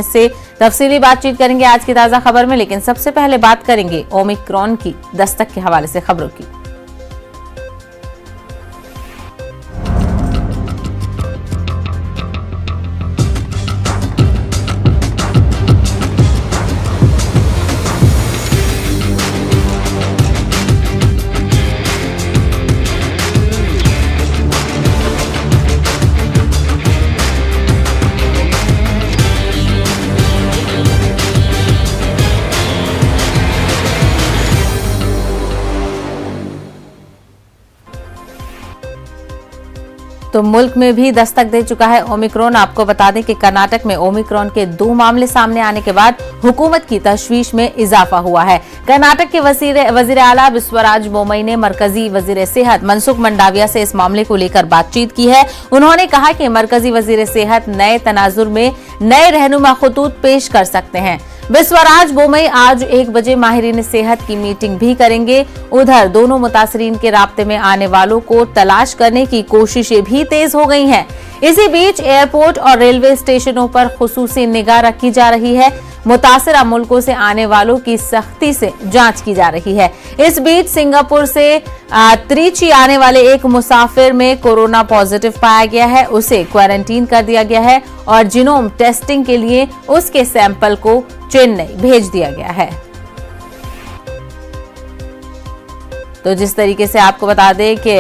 से तफसीली बातचीत करेंगे आज की ताजा खबर में, लेकिन सबसे पहले बात करेंगे ओमिक्रॉन की दस्तक के हवाले से खबरों की। तो मुल्क में भी दस्तक दे चुका है ओमिक्रॉन। आपको बता दें कि कर्नाटक में ओमिक्रॉन के 2 मामले सामने आने के बाद हुकूमत की तशवीश में इजाफा हुआ है। कर्नाटक के वजीर आला बिस्वराज बोमई ने मरकजी वजीर सेहत मनसुख मंडाविया से इस मामले को लेकर बातचीत की है। उन्होंने कहा कि मरकजी वजीर सेहत नए तनाजुर में नए रहनुमा खतूत पेश कर सकते हैं। बिस्वराज बोमई आज 1 बजे माहिरीन सेहत की मीटिंग भी करेंगे। उधर दोनों मुतासरीन के राब्ते में आने वालों को तलाश करने की कोशिशें भी तेज हो गई हैं। इसी बीच एयरपोर्ट और रेलवे स्टेशनों पर खुसूसी निगाह रखी जा रही है। मुतासिरा मुल्कों से आने वालों की सख्ती से जांच की जा रही है। इस बीच सिंगापुर से त्रिची आने वाले एक मुसाफिर में कोरोना पॉजिटिव पाया गया है। उसे क्वारंटीन कर दिया गया है और जीनोम टेस्टिंग के लिए उसके सैंपल को चेन्नई भेज दिया गया है। तो जिस तरीके से आपको बता दें कि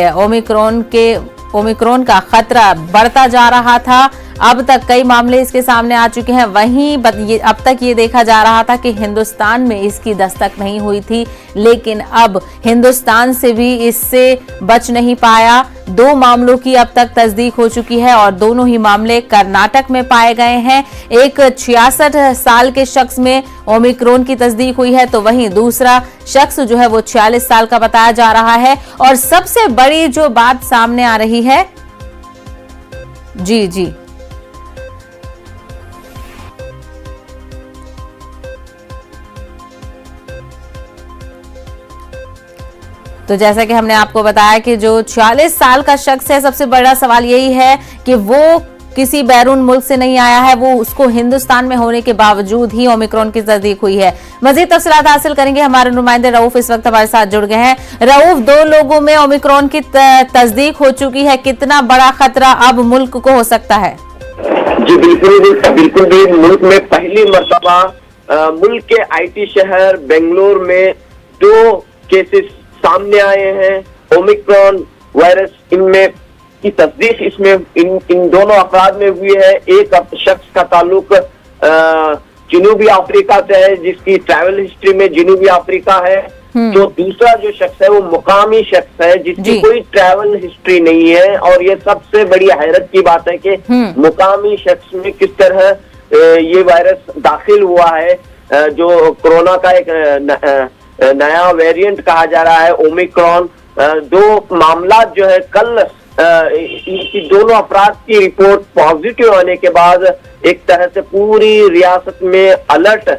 ओमिक्रॉन का खतरा बढ़ता जा रहा था, अब तक कई मामले इसके सामने आ चुके हैं। वहीं अब तक ये देखा जा रहा था कि हिंदुस्तान में इसकी दस्तक नहीं हुई थी, लेकिन अब हिंदुस्तान से भी इससे बच नहीं पाया। 2 मामलों की अब तक तस्दीक हो चुकी है और दोनों ही मामले कर्नाटक में पाए गए हैं। एक 66 साल के शख्स में ओमिक्रॉन की तस्दीक हुई है, तो वहीं दूसरा शख्स जो है वो 46 साल का बताया जा रहा है। और सबसे बड़ी जो बात सामने आ रही है, जी तो जैसा कि हमने आपको बताया कि जो 46 साल का शख्स है, सबसे बड़ा सवाल यही है कि वो किसी बैरून मुल्क से नहीं आया है, वो उसको हिंदुस्तान में होने के बावजूद ही ओमिक्रॉन की तस्दीक हुई है। मजीद तफसीलात हासिल करेंगे, हमारे नुमाइंदे रऊफ इस वक्त हमारे साथ जुड़ गए हैं। रऊफ, 2 लोगों में ओमिक्रॉन की तस्दीक हो चुकी है, कितना बड़ा खतरा अब मुल्क को हो सकता है? जी बिल्कुल भी मुल्क में पहली मर्तबा मुल्क के IT शहर बेंगलोर में 2 केसेस सामने आए हैं ओमिक्रॉन वायरस। इनमें की तस्दीक इसमें इन दोनों अफराद में हुई है। एक शख्स का ताल्लुक जनूबी अफ्रीका से है, जिसकी ट्रैवल हिस्ट्री में जनूबी अफ्रीका है। तो दूसरा जो शख्स है वो मुकामी शख्स है, जिसकी कोई ट्रैवल हिस्ट्री नहीं है। और ये सबसे बड़ी हैरत की बात है कि मुकामी शख्स में किस तरह ये वायरस दाखिल हुआ है। जो कोरोना का एक नया वेरिएंट कहा जा रहा है ओमिक्रॉन। 2 मामला जो है कल इनकी दोनों अफराद की रिपोर्ट पॉजिटिव आने के बाद एक तरह से पूरी रियासत में अलर्ट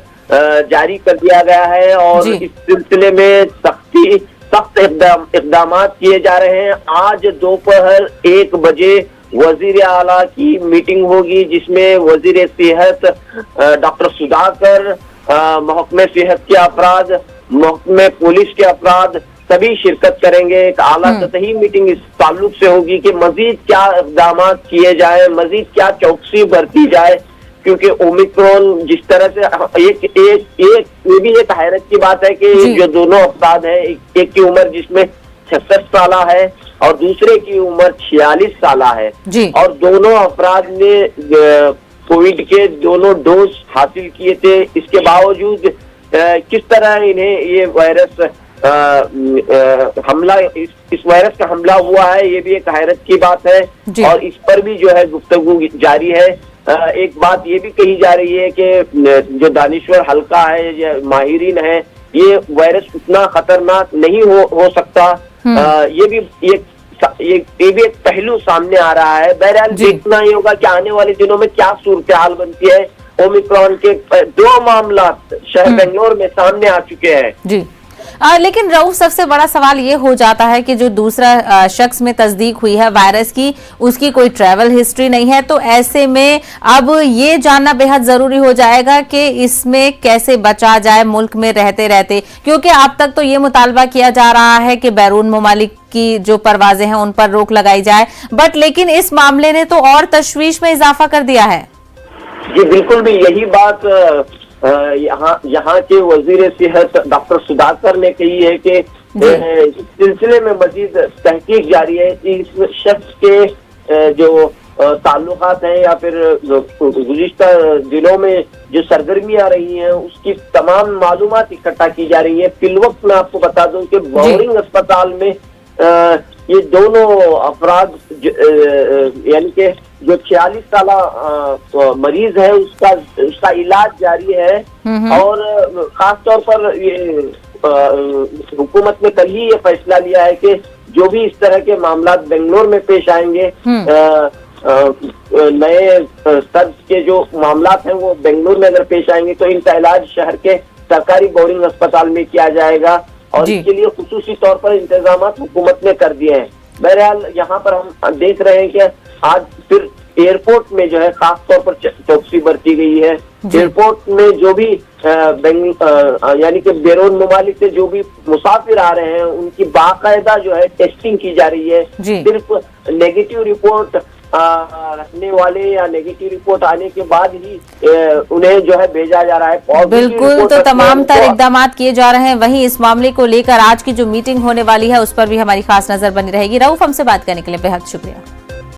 जारी कर दिया गया है और इस सिलसिले में सख्त इक़दाम किए जा रहे हैं। आज दोपहर 1 बजे वजीर आला की मीटिंग होगी, जिसमें वजीर सेहत डॉक्टर सुधाकर, महकमे सेहत के अफराद, महकमे पुलिस के अफराद सभी शिरकत करेंगे। एक आला सतही मीटिंग इस ताल्लुक से होगी कि मजीद क्या इक़दाम किए जाए, मजीद क्या चौकसी बरती जाए, क्योंकि ओमिक्रॉन जिस तरह से ये भी एक हैरत की बात है कि जो दोनों अफराद हैं, एक की उम्र जिसमें 66 साल है और दूसरे की उम्र 46 साल है और दोनों अफराद ने कोविड के दोनों डोज हासिल किए थे। इसके बावजूद किस तरह इन्हें ये वायरस हमला इस वायरस का हमला हुआ है, ये भी एक हैरत की बात है और इस पर भी जो है गुफ्तगू जारी है। एक बात ये भी कही जा रही है कि जो दानिश्वर हल्का है या माहिरीन है, ये वायरस उतना खतरनाक नहीं हो सकता। ये भी एक पहलू सामने आ रहा है। बहरहाल देखना ही होगा कि आने वाले दिनों में क्या सूरत हाल बनती है। ओमिक्रॉन के 2 मामला शहर बेंगलोर में सामने आ चुके हैं। लेकिन रऊफ, सबसे बड़ा सवाल ये हो जाता है कि जो दूसरा शख्स में तस्दीक हुई है वायरस की, उसकी कोई ट्रैवल हिस्ट्री नहीं है। तो ऐसे में अब ये जानना बेहद जरूरी हो जाएगा कि इसमें कैसे बचा जाए मुल्क में रहते रहते, क्योंकि अब तक तो ये मुतालबा किया जा रहा है कि बैरून ममालिक की जो परवाजें हैं उन पर रोक लगाई जाए, बट लेकिन इस मामले ने तो और तशवीश में इजाफा कर दिया है। जी बिल्कुल भी यही बात यहाँ के वजीर सेहत डॉक्टर सुधाकर ने कही है कि इस सिलसिले में मजीद तहकीक जारी है। इस शख्स के जो ताल्लुकात हैं या फिर गुज़िश्ता दिनों में जो सरगर्मियां रही हैं उसकी तमाम मालूमात इकट्ठा की जा रही है। फिलवक्त मैं आपको बता दूं कि बोरिंग अस्पताल में ये दोनों अफराद यानी कि जो 46 साल मरीज है उसका इलाज जारी है। और खास तौर पर ये हुकूमत ने कल ही ये फैसला लिया है कि जो भी इस तरह के मामला बेंगलोर में पेश आएंगे, नए तर्ज के जो मामला हैं वो बेंगलोर में अगर पेश आएंगे तो इनका इलाज शहर के सरकारी बोरिंग अस्पताल में किया जाएगा और इसके लिए खुसूसी तौर पर इंतजाम हुकूमत ने कर दिए हैं। बहरहाल यहाँ पर हम देख रहे हैं कि आज फिर एयरपोर्ट में जो है खास तौर पर चौकसी बरती गई है। एयरपोर्ट में जो भी यानी कि बैरून ममालिक से जो भी मुसाफिर आ रहे हैं उनकी बाकायदा जो है टेस्टिंग की जा रही है। सिर्फ नेगेटिव रिपोर्ट रखने वाले या नेगेटिव रिपोर्ट आने के बाद ही उन्हें जो है भेजा जा रहा है। बिल्कुल, तो तमाम तर इकदाम किए जा रहे हैं। वहीं इस मामले को लेकर आज की जो मीटिंग होने वाली है उस पर भी हमारी खास नजर बनी रहेगी। रऊफ, हमसे बात करने के लिए बेहद शुक्रिया।